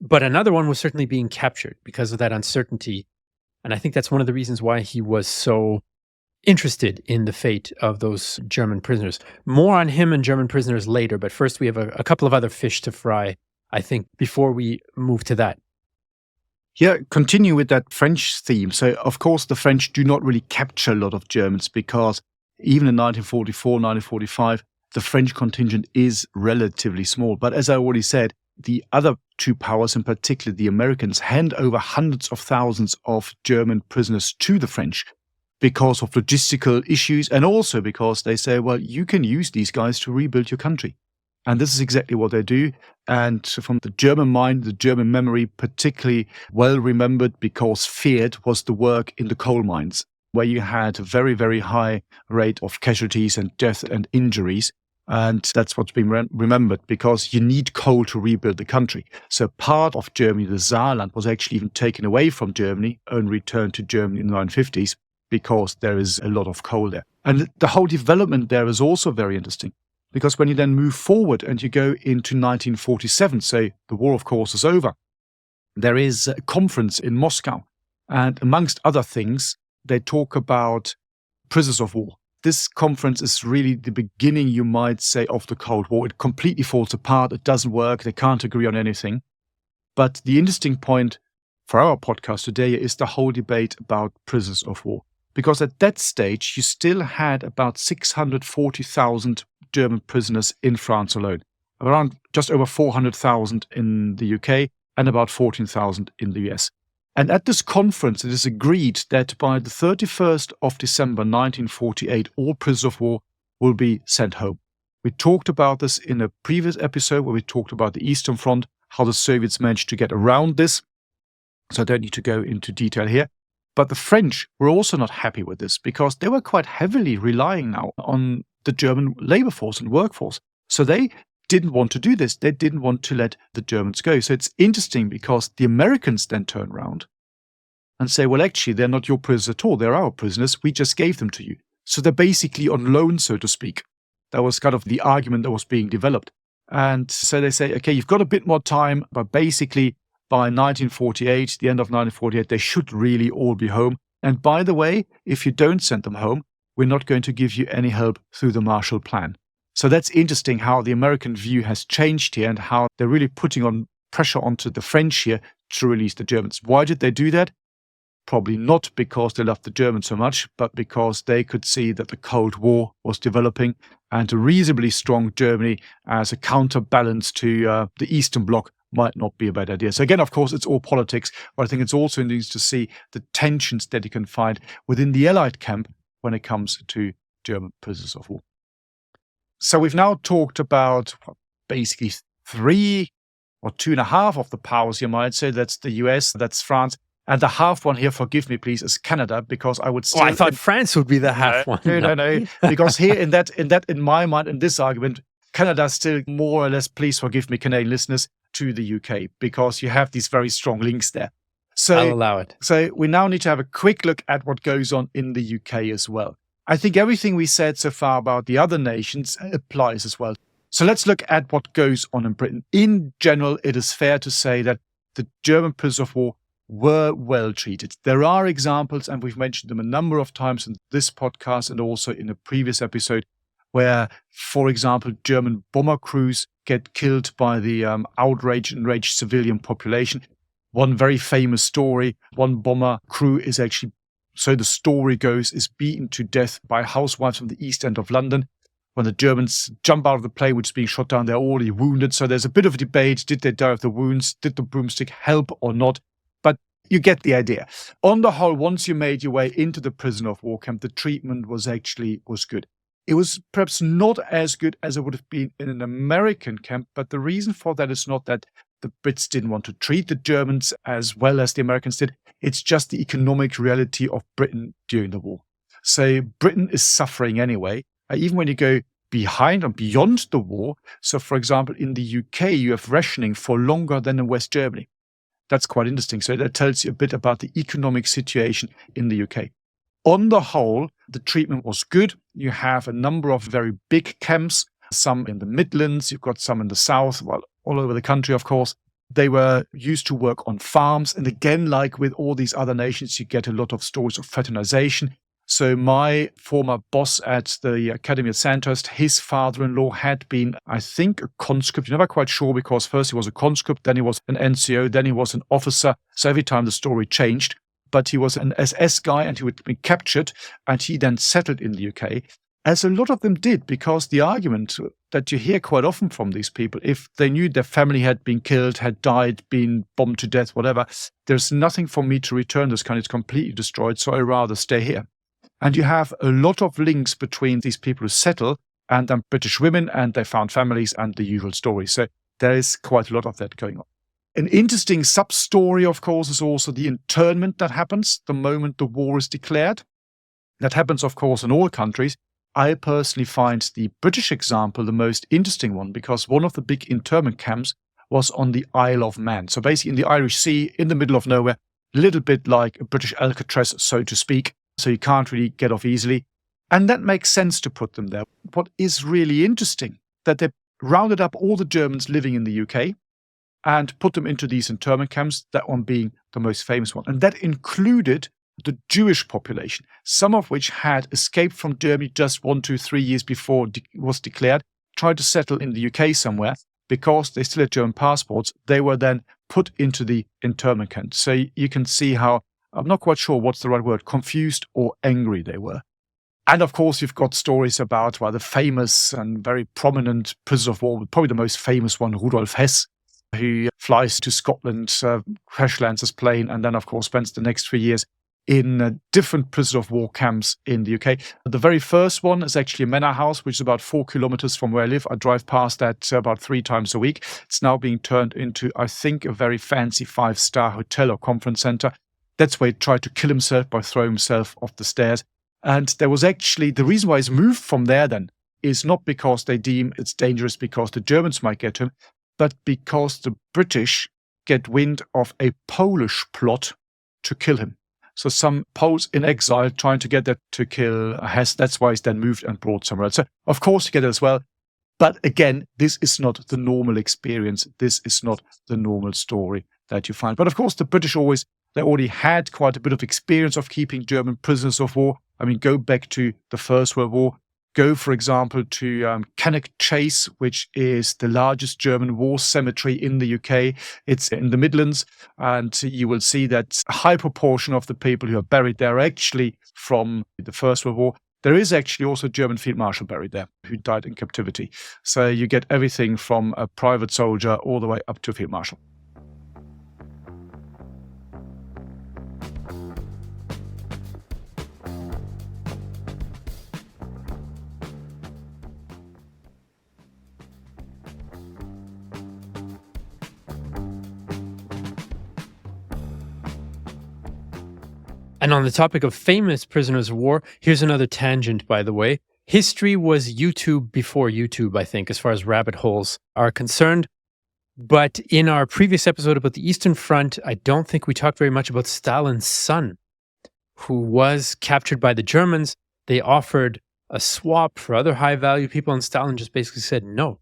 But another one was certainly being captured because of that uncertainty. And I think that's one of the reasons why he was so interested in the fate of those German prisoners. More on him and German prisoners later, but first we have a couple of other fish to fry, I think, before we move to that. Yeah, continue with that French theme. So, of course, the French do not really capture a lot of Germans because even in 1944, 1945, the French contingent is relatively small. But as I already said, the other two powers, in particular the Americans, hand over hundreds of thousands of German prisoners to the French because of logistical issues and also because they say, well, you can use these guys to rebuild your country. And this is exactly what they do. And from the German mind, the German memory, particularly well remembered because feared, was the work in the coal mines, where you had a very, very high rate of casualties and death and injuries. And that's what's been remembered because you need coal to rebuild the country. So part of Germany, the Saarland, was actually even taken away from Germany and returned to Germany in the 1950s because there is a lot of coal there. And the whole development there is also very interesting. Because when you then move forward and you go into 1947, so the war, of course, is over, there is a conference in Moscow. And amongst other things, they talk about prisoners of war. This conference is really the beginning, you might say, of the Cold War. It completely falls apart. It doesn't work. They can't agree on anything. But the interesting point for our podcast today is the whole debate about prisoners of war. Because at that stage, you still had about 640,000 German prisoners in France alone, around just over 400,000 in the UK and about 14,000 in the US. And at this conference, it is agreed that by the 31st of December 1948, all prisoners of war will be sent home. We talked about this in a previous episode where we talked about the Eastern Front, how the Soviets managed to get around this. So I don't need to go into detail here. But the French were also not happy with this because they were quite heavily relying now on the German labor force and workforce. So they didn't want to do this. They didn't want to let the Germans go. So it's interesting because the Americans then turn around and say, well, actually, they're not your prisoners at all. They're our prisoners. We just gave them to you. So they're basically on loan, so to speak. That was kind of the argument that was being developed. And so they say, okay, you've got a bit more time, but basically by 1948, the end of 1948, they should really all be home. And by the way, if you don't send them home, we're not going to give you any help through the Marshall Plan. So that's interesting how the American view has changed here and how they're really putting on pressure onto the French here to release the Germans. Why did they do that? Probably not because they loved the Germans so much, but because they could see that the Cold War was developing and a reasonably strong Germany as a counterbalance to the Eastern Bloc might not be a bad idea. So again, of course, it's all politics, but I think it's also interesting to see the tensions that you can find within the Allied camp when it comes to German prisoners of war. So we've now talked about basically 3 or 2.5 of the powers, you might say. That's the US, that's France. And the half one here, forgive me, please, is Canada, because I would still... I thought France would be the half one. No. Because here in my mind, in this argument, Canada still more or less, please forgive me, Canadian listeners, to the UK, because you have these very strong links there. So I'll allow it. So we now need to have a quick look at what goes on in the UK as well. I think everything we said so far about the other nations applies as well. So let's look at what goes on in Britain. In general, it is fair to say that the German prisoners of war were well treated. There are examples, and we've mentioned them a number of times in this podcast and also in a previous episode, where, for example, German bomber crews get killed by the enraged civilian population. One very famous story, one bomber crew is actually, so the story goes, is beaten to death by housewives from the East End of London. When the Germans jump out of the plane, which is being shot down, they're already wounded. So there's a bit of a debate. Did they die of the wounds? Did the broomstick help or not? But you get the idea. On the whole, once you made your way into the prisoner of war camp, the treatment was good. It was perhaps not as good as it would have been in an American camp, but the reason for that is not that the Brits didn't want to treat the Germans as well as the Americans did. It's just the economic reality of Britain during the war. So Britain is suffering anyway, even when you go behind and beyond the war. So, for example, in the UK, you have rationing for longer than in West Germany. That's quite interesting. So that tells you a bit about the economic situation in the UK. On the whole, the treatment was good. You have a number of very big camps, some in the Midlands, you've got some in the south, well, all over the country, of course. They were used to work on farms. And again, like with all these other nations, you get a lot of stories of fraternization. So my former boss at the Academy at Sandhurst, his father-in-law had been, I think, a conscript. You're never quite sure, because first he was a conscript, then he was an NCO, then he was an officer. So every time the story changed. But he was an SS guy, and he would be captured, and he then settled in the UK, as a lot of them did, because the argument that you hear quite often from these people, if they knew their family had been killed, had died, been bombed to death, whatever, there's nothing for me to return this country. It's completely destroyed, so I'd rather stay here. And you have a lot of links between these people who settle and British women, and they found families, and the usual story. So there is quite a lot of that going on. An interesting sub-story, of course, is also the internment that happens the moment the war is declared. That happens, of course, in all countries. I personally find the British example the most interesting one, because one of the big internment camps was on the Isle of Man. So basically in the Irish Sea, in the middle of nowhere, a little bit like a British Alcatraz, so to speak. So you can't really get off easily. And that makes sense to put them there. What is really interesting, that they rounded up all the Germans living in the UK and put them into these internment camps, that one being the most famous one. And that included the Jewish population, some of which had escaped from Germany just 1, 2, 3 years before it was declared, tried to settle in the UK somewhere. Because they still had German passports, they were then put into the internment camp. So you can see how, I'm not quite sure what's the right word, confused or angry they were. And of course, you've got stories about the famous and very prominent prisoners of war, probably the most famous one, Rudolf Hess, who flies to Scotland, crash lands his plane, and then, of course, spends the next 3 years in different prisoner of war camps in the UK. The very first one is actually a manor house, which is about 4 kilometers from where I live. I drive past that about 3 times a week. It's now being turned into, I think, a very fancy 5-star hotel or conference center. That's where he tried to kill himself by throwing himself off the stairs. And there was actually, the reason why he's moved from there then is not because they deem it's dangerous because the Germans might get him, but because the British get wind of a Polish plot to kill him. So some Poles in exile trying to get that to kill Hess. That's why he's then moved and brought somewhere else. So of course you get it as well. But again, this is not the normal experience. This is not the normal story that you find. But of course, the British they already had quite a bit of experience of keeping German prisoners of war. I mean, go back to the First World War. Go, for example, to Cannock Chase, which is the largest German war cemetery in the UK. It's in the Midlands, and you will see that a high proportion of the people who are buried there are actually from the First World War. There is actually also a German field marshal buried there who died in captivity. So you get everything from a private soldier all the way up to a field marshal. And on the topic of famous prisoners of war, here's another tangent, by the way. History was YouTube before YouTube, I think, as far as rabbit holes are concerned. But in our previous episode about the Eastern Front, I don't think we talked very much about Stalin's son, who was captured by the Germans. They offered a swap for other high-value people, and Stalin just basically said no.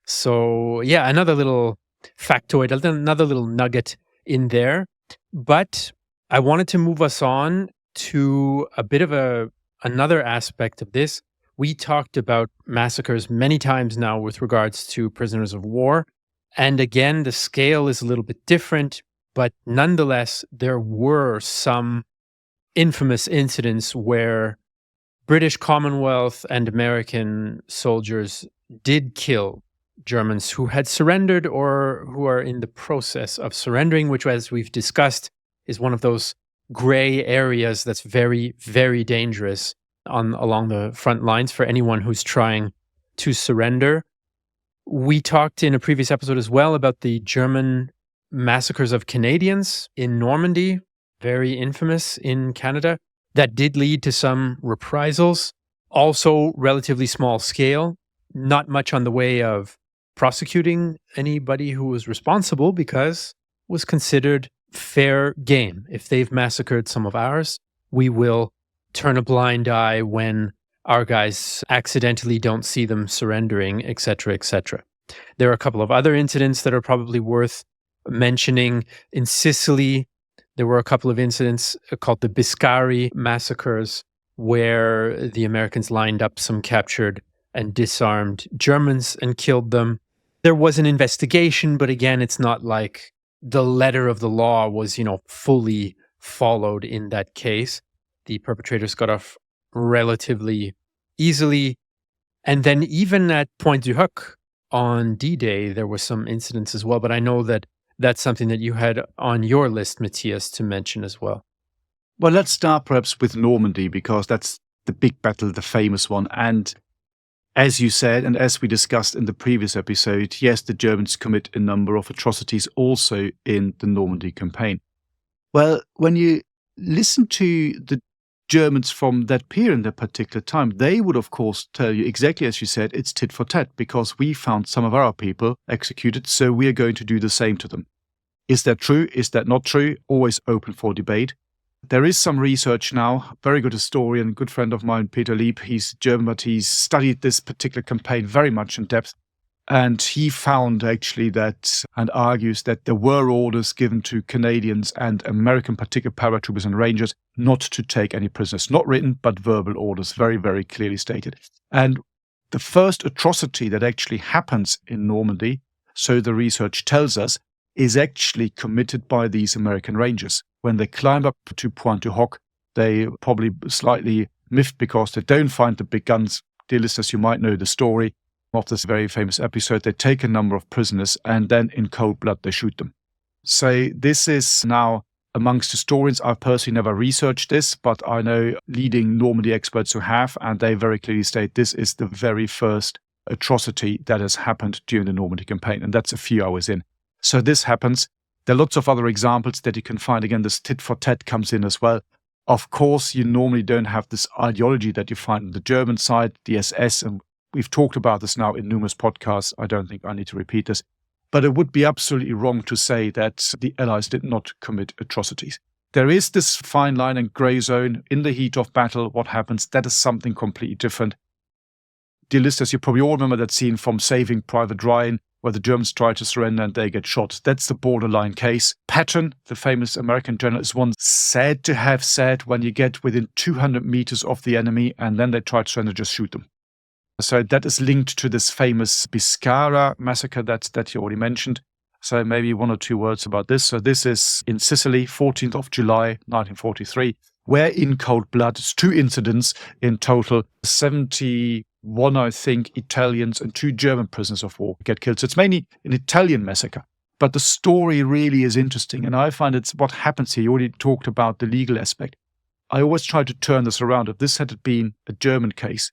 So, yeah, another little factoid, another little nugget in there. But I wanted to move us on to a bit of another aspect of this. We talked about massacres many times now with regards to prisoners of war. And again, the scale is a little bit different, but nonetheless, there were some infamous incidents where British Commonwealth and American soldiers did kill Germans who had surrendered or who are in the process of surrendering, which, as we've discussed, is one of those gray areas that's very, very dangerous along the front lines for anyone who's trying to surrender. We talked in a previous episode as well about the German massacres of Canadians in Normandy, very infamous in Canada, that did lead to some reprisals, also relatively small scale, not much on the way of prosecuting anybody who was responsible because it was considered fair game. If they've massacred some of ours, we will turn a blind eye when our guys accidentally don't see them surrendering, etc., etc. There are a couple of other incidents that are probably worth mentioning. In Sicily, there were a couple of incidents called the Biscari massacres, where the Americans lined up some captured and disarmed Germans and killed them. There was an investigation, but again, it's not like the letter of the law was, fully followed in that case. The perpetrators got off relatively easily. And then even at Pointe du Hoc on D-Day, there were some incidents as well. But I know that that's something that you had on your list, Matthias, to mention as well. Well, let's start perhaps with Normandy, because that's the big battle, the famous one. And as you said, and as we discussed in the previous episode, yes, the Germans commit a number of atrocities also in the Normandy campaign. Well, when you listen to the Germans from that period, in that particular time, they would, of course, tell you exactly as you said, it's tit for tat, because we found some of our people executed, so we are going to do the same to them. Is that true? Is that not true? Always open for debate. There is some research now, very good historian, good friend of mine, Peter Lieb, he's German, but he's studied this particular campaign very much in depth. And he found actually that, and argues that there were orders given to Canadians and American particular paratroopers and rangers not to take any prisoners. Not written, but verbal orders, very, very clearly stated. And the first atrocity that actually happens in Normandy, so the research tells us, is actually committed by these American rangers. When they climb up to Pointe du Hoc, they probably slightly miffed because they don't find the big guns. Dear listeners, you might know the story of this very famous episode. They take a number of prisoners and then in cold blood they shoot them. So this is now amongst historians. I've personally never researched this, but I know leading Normandy experts who have, and they very clearly state this is the very first atrocity that has happened during the Normandy campaign, and that's a few hours in. So this happens. There are lots of other examples that you can find. Again, this tit for tat comes in as well. Of course, you normally don't have this ideology that you find on the German side, the SS, and we've talked about this now in numerous podcasts. I don't think I need to repeat this. But it would be absolutely wrong to say that the Allies did not commit atrocities. There is this fine line and grey zone in the heat of battle. What happens? That is something completely different. Dear listeners, you probably all remember that scene from Saving Private Ryan, where the Germans try to surrender and they get shot. That's the borderline case. Patton, the famous American general, is one said to have said, when you get within 200 meters of the enemy and then they try to surrender, just shoot them. So that is linked to this famous Biscara massacre that you already mentioned. So maybe one or two words about this. So this is in Sicily, 14th of July, 1943, where in cold blood, it's 2 incidents in total, 71, I think, Italians and 2 German prisoners of war get killed. So it's mainly an Italian massacre. But the story really is interesting. And I find it's what happens here. You already talked about the legal aspect. I always try to turn this around. If this had been a German case,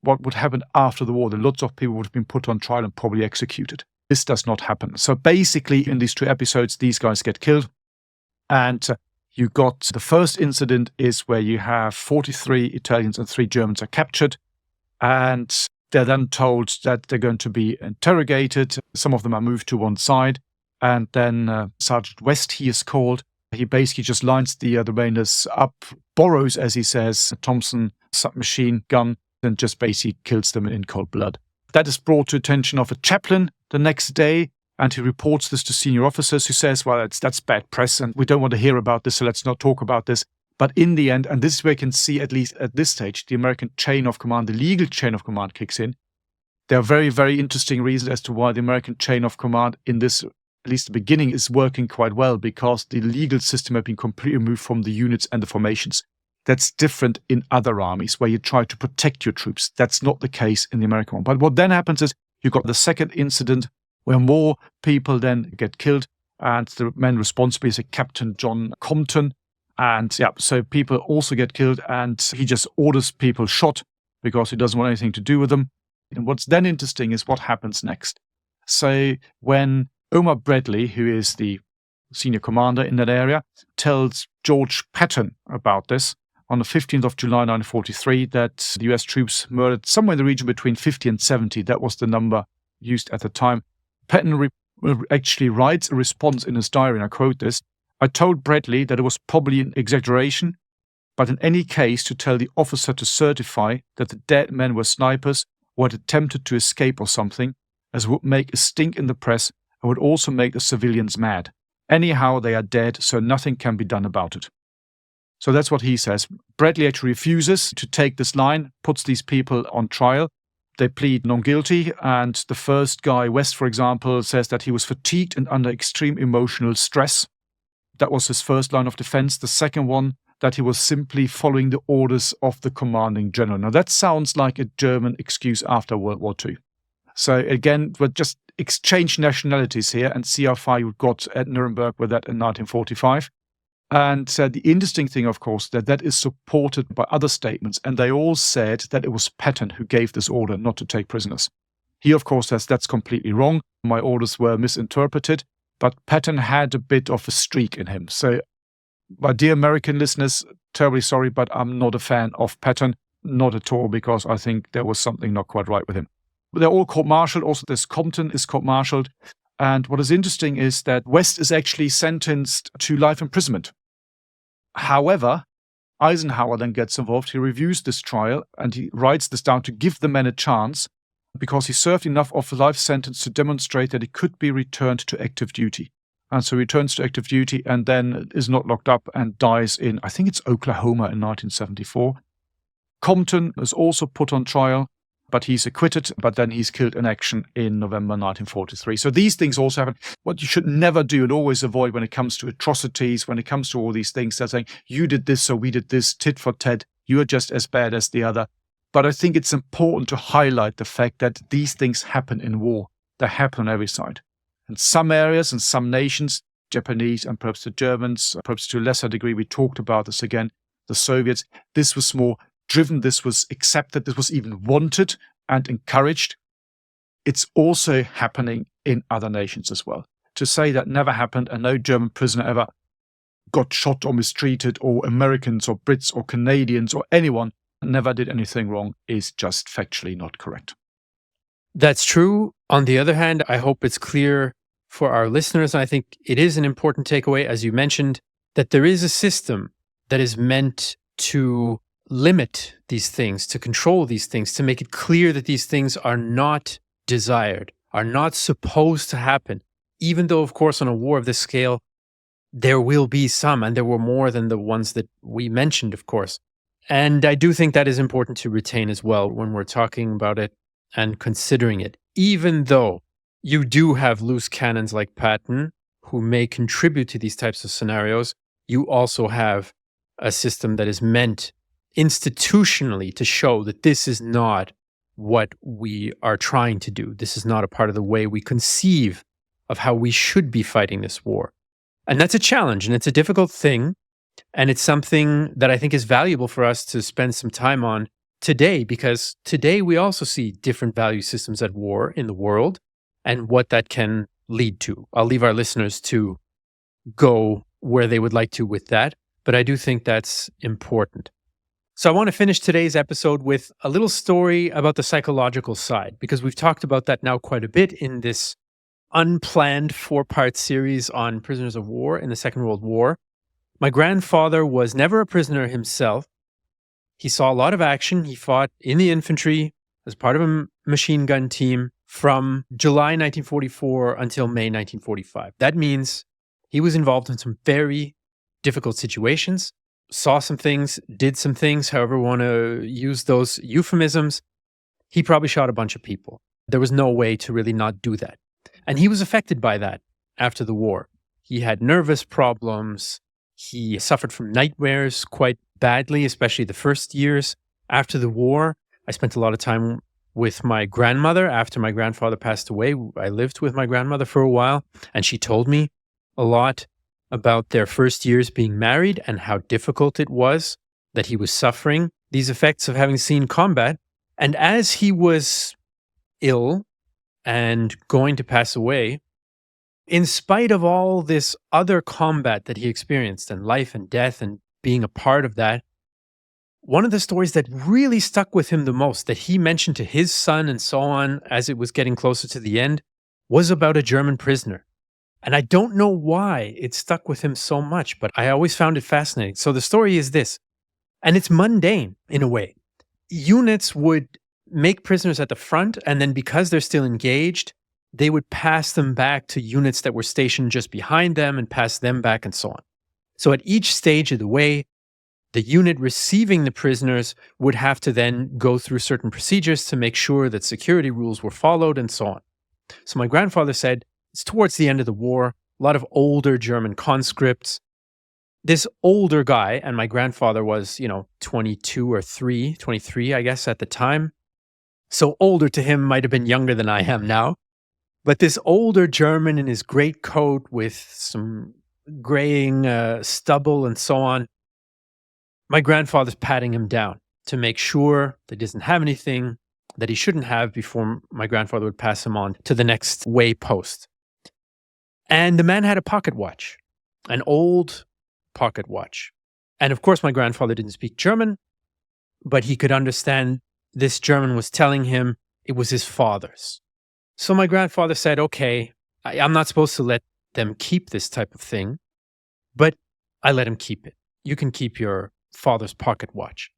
what would happen after the war? Then lots of people would have been put on trial and probably executed. This does not happen. So basically, in these 2 episodes, these guys get killed. And you got the first incident is where you have 43 Italians and 3 Germans are captured. And they're then told that they're going to be interrogated. Some of them are moved to one side. And then Sergeant West, he is called. He basically just lines the remainers up, borrows, as he says, a Thompson submachine gun, and just basically kills them in cold blood. That is brought to attention of a chaplain the next day, and he reports this to senior officers, who says, well, that's bad press, and we don't want to hear about this, so let's not talk about this. But in the end, and this is where you can see, at least at this stage, the American chain of command, the legal chain of command kicks in. There are very, very interesting reasons as to why the American chain of command in this, at least the beginning, is working quite well, because the legal system has been completely removed from the units and the formations. That's different in other armies where you try to protect your troops. That's not the case in the American one. But what then happens is you've got the second incident where more people then get killed, and the man responsible is a Captain John Compton. And so people also get killed, and he just orders people shot because he doesn't want anything to do with them. And what's then interesting is what happens next. So when Omar Bradley, who is the senior commander in that area, tells George Patton about this, on the 15th of July 1943, that the US troops murdered somewhere in the region between 50 and 70. That was the number used at the time. Patton actually writes a response in his diary, and I quote this: I told Bradley that it was probably an exaggeration, but in any case to tell the officer to certify that the dead men were snipers or had attempted to escape or something, as would make a stink in the press and would also make the civilians mad. Anyhow, they are dead, so nothing can be done about it. So that's what he says. Bradley actually refuses to take this line, puts these people on trial. They plead non guilty, and the first guy, West, for example, says that he was fatigued and under extreme emotional stress. That was his first line of defense. The second one, that he was simply following the orders of the commanding general. Now, that sounds like a German excuse after World War II. So again, we'll just exchange nationalities here and see how far you got at Nuremberg with that in 1945. And the interesting thing, of course, that is supported by other statements. And they all said that it was Patton who gave this order not to take prisoners. He, of course, says that's completely wrong. My orders were misinterpreted. But Patton had a bit of a streak in him. So, my dear American listeners, terribly sorry, but I'm not a fan of Patton. Not at all, because I think there was something not quite right with him. They're all court-martialed. Also, this Compton is court-martialed. And what is interesting is that West is actually sentenced to life imprisonment. However, Eisenhower then gets involved. He reviews this trial and he writes this down to give the men a chance because he served enough of a life sentence to demonstrate that he could be returned to active duty. And so he returns to active duty and then is not locked up and dies in, I think it's Oklahoma in 1974. Compton is also put on trial, but he's acquitted, but then he's killed in action in November 1943. So these things also happen. What you should never do and always avoid when it comes to atrocities, when it comes to all these things, they're saying, you did this, so we did this, tit for tat, you are just as bad as the other. But I think it's important to highlight the fact that these things happen in war. They happen on every side. In some areas and some nations, Japanese and perhaps the Germans, perhaps to a lesser degree, we talked about this again, the Soviets, this was more driven, this was accepted, this was even wanted and encouraged. It's also happening in other nations as well. To say that never happened and no German prisoner ever got shot or mistreated, or Americans or Brits or Canadians or anyone never did anything wrong is just factually not correct. That's true. On the other hand, I hope it's clear for our listeners, and I think it is an important takeaway, as you mentioned, that there is a system that is meant to limit these things, to control these things, to make it clear that these things are not desired, are not supposed to happen, even though, of course, on a war of this scale, there will be some, and there were more than the ones that we mentioned, of course. And I do think that is important to retain as well when we're talking about it and considering it, even though you do have loose cannons like Patton who may contribute to these types of scenarios. You also have a system that is meant institutionally to show that this is not what we are trying to do. This is not a part of the way we conceive of how we should be fighting this war. And that's a challenge, and it's a difficult thing. And it's something that I think is valuable for us to spend some time on today, because today we also see different value systems at war in the world and what that can lead to. I'll leave our listeners to go where they would like to with that, but I do think that's important. So I want to finish today's episode with a little story about the psychological side, because we've talked about that now quite a bit in this unplanned 4-part series on prisoners of war in the Second World War. My grandfather was never a prisoner himself. He saw a lot of action. He fought in the infantry as part of a machine gun team from July 1944 until May 1945. That means he was involved in some very difficult situations, saw some things, did some things, however we want to use those euphemisms. He probably shot a bunch of people. There was no way to really not do that. And he was affected by that after the war. He had nervous problems. He suffered from nightmares quite badly, especially the first years after the war. I spent a lot of time with my grandmother after my grandfather passed away. I lived with my grandmother for a while, and she told me a lot about their first years being married and how difficult it was, that he was suffering these effects of having seen combat. And as he was ill and going to pass away, in spite of all this other combat that he experienced and life and death and being a part of that, one of the stories that really stuck with him the most, that he mentioned to his son and so on as it was getting closer to the end, was about a German prisoner. And I don't know why it stuck with him so much, but I always found it fascinating. So the story is this, and it's mundane in a way. Units would make prisoners at the front, and then because they're still engaged, they would pass them back to units that were stationed just behind them and pass them back and so on. So at each stage of the way, the unit receiving the prisoners would have to then go through certain procedures to make sure that security rules were followed and so on. So my grandfather said it's towards the end of the war, a lot of older German conscripts. This older guy, and my grandfather was, 22 or 23, I guess, at the time. So older to him might have been younger than I am now. But this older German in his great coat with some graying stubble and so on, my grandfather's patting him down to make sure that he doesn't have anything that he shouldn't have before my grandfather would pass him on to the next way post. And the man had a pocket watch, an old pocket watch. And of course, my grandfather didn't speak German, but he could understand this German was telling him it was his father's. So my grandfather said, okay, I'm not supposed to let them keep this type of thing, but I let him keep it. You can keep your father's pocket watch.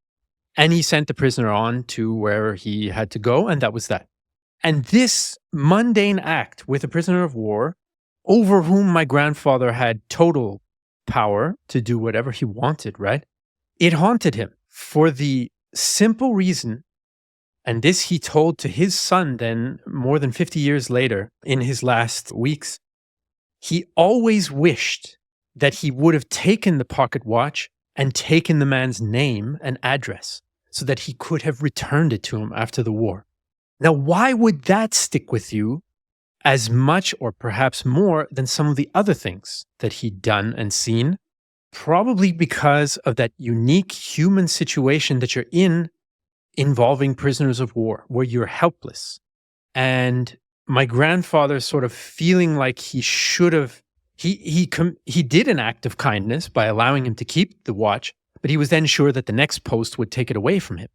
And he sent the prisoner on to where he had to go, and that was that. And this mundane act with a prisoner of war, over whom my grandfather had total power to do whatever he wanted, right? It haunted him for the simple reason, and this he told to his son then more than 50 years later in his last weeks. He always wished that he would have taken the pocket watch and taken the man's name and address so that he could have returned it to him after the war. Now, why would that stick with you as much or perhaps more than some of the other things that he'd done and seen? Probably because of that unique human situation that you're in involving prisoners of war, where you're helpless. And my grandfather sort of feeling like he should have, he did an act of kindness by allowing him to keep the watch, but he was then sure that the next post would take it away from him.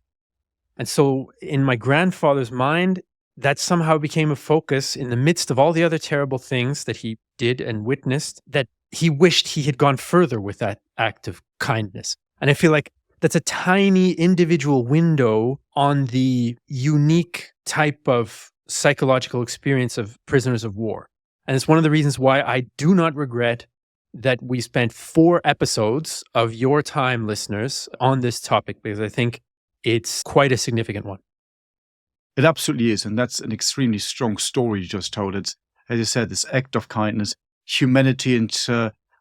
And so in my grandfather's mind, that somehow became a focus in the midst of all the other terrible things that he did and witnessed, that he wished he had gone further with that act of kindness. And I feel like that's a tiny individual window on the unique type of psychological experience of prisoners of war. And it's one of the reasons why I do not regret that we spent 4 episodes of your time, listeners, on this topic, because I think it's quite a significant one. It absolutely is. And that's an extremely strong story you just told. It's, as you said, this act of kindness, humanity, and,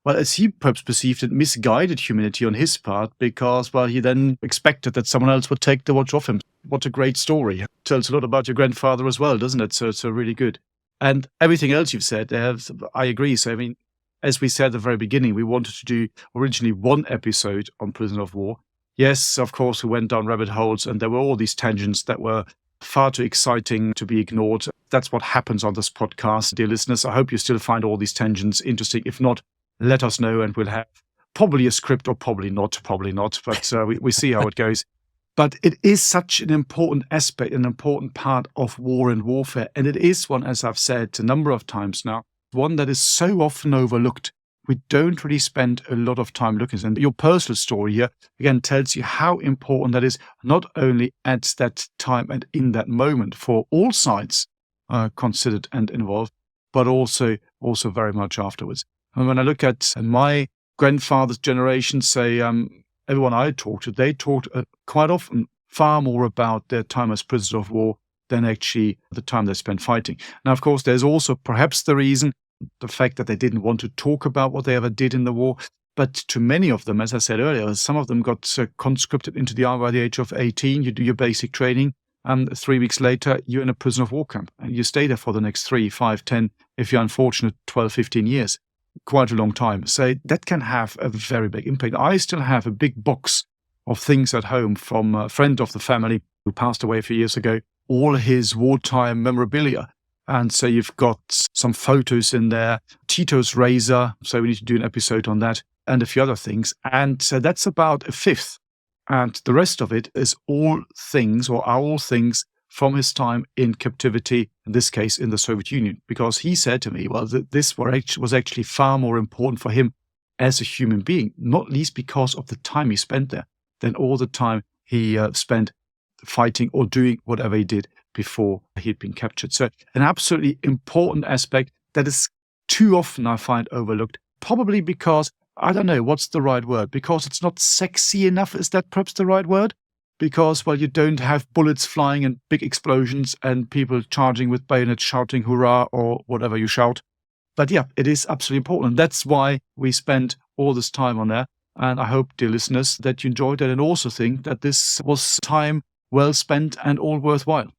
well, as he perhaps perceived it, misguided humanity on his part, because, well, he then expected that someone else would take the watch off him. What a great story. It tells a lot about your grandfather as well, doesn't it? So it's really good. And everything else you've said, I agree. So, I mean, as we said at the very beginning, we wanted to do originally 1 episode on prisoner of war. Yes, of course, we went down rabbit holes and there were all these tangents that were far too exciting to be ignored. That's what happens on this podcast, dear listeners. I hope you still find all these tangents interesting. If not, let us know and we'll have probably a script or probably not, but we see how it goes. But it is such an important aspect, an important part of war and warfare. And it is one, as I've said a number of times now, one that is so often overlooked. We don't really spend a lot of time looking at it. And your personal story here, again, tells you how important that is, not only at that time and in that moment for all sides considered and involved, but also very much afterwards. And when I look at my grandfather's generation, say, everyone I talked to, they talked quite often far more about their time as prisoners of war than actually the time they spent fighting. Now, of course, there's also perhaps the fact that they didn't want to talk about what they ever did in the war. But to many of them, as I said earlier, some of them got conscripted into the army by the age of 18. You do your basic training, and 3 weeks later, you're in a prisoner of war camp. And you stay there for the next 3, 5, 10, if you're unfortunate, 12, 15 years. Quite a long time. So that can have a very big impact. I still have a big box of things at home from a friend of the family who passed away a few years ago, all his wartime memorabilia. And so you've got some photos in there, Tito's razor, so we need to do an episode on that, and a few other things. And so that's about a fifth. And the rest of it is all things, or are all things from his time in captivity, in this case in the Soviet Union. Because he said to me, well, this was actually far more important for him as a human being, not least because of the time he spent there, than all the time he spent fighting or doing whatever he did before he'd been captured. So an absolutely important aspect that is too often, I find, overlooked, probably because, I don't know, what's the right word? Because it's not sexy enough. Is that perhaps the right word? Because, well, you don't have bullets flying and big explosions and people charging with bayonets shouting hurrah or whatever you shout. But yeah, it is absolutely important. That's why we spent all this time on there. And I hope, dear listeners, that you enjoyed it and also think that this was time well spent and all worthwhile.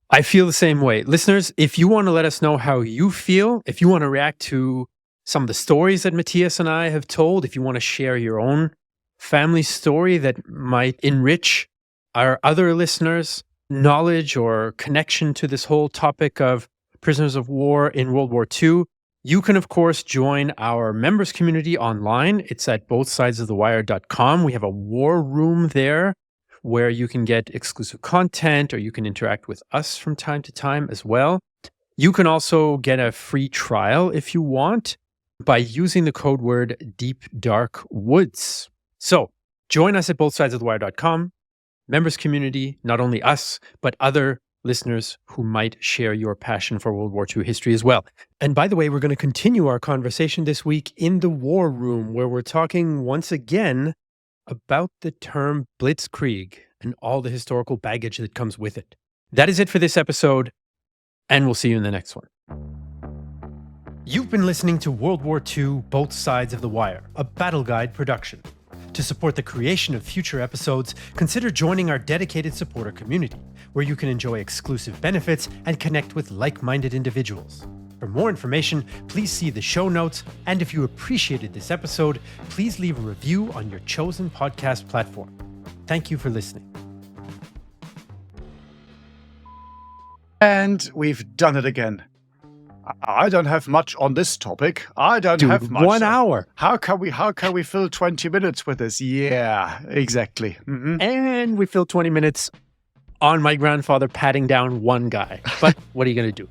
I feel the same way. Listeners, if you want to let us know how you feel, if you want to react to some of the stories that Matthias and I have told, if you want to share your own family story that might enrich our other listeners' knowledge or connection to this whole topic of prisoners of war in World War II, you can, of course, join our members community online. It's at bothsidesofthewire.com. We have a war room there where you can get exclusive content or you can interact with us from time to time as well. You can also get a free trial if you want by using the code word Deep Dark Woods. So join us at bothsidesofthewire.com. Members community, not only us, but other listeners who might share your passion for World War II history as well. And by the way, we're going to continue our conversation this week in the war room, where we're talking once again about the term blitzkrieg and all the historical baggage that comes with it. That is it for this episode, and we'll see you in the next one. You've been listening to World War II, Both Sides of the Wire, a Battle Guide production. To support the creation of future episodes, consider joining our dedicated supporter community, where you can enjoy exclusive benefits and connect with like-minded individuals. For more information, please see the show notes, and if you appreciated this episode, please leave a review on your chosen podcast platform. Thank you for listening. And we've done it again. I don't have much on this topic. I don't have much. 1 hour. How can we fill 20 minutes with this? Yeah, exactly. Mm-hmm. And we filled 20 minutes on my grandfather patting down one guy. But what are you going to do?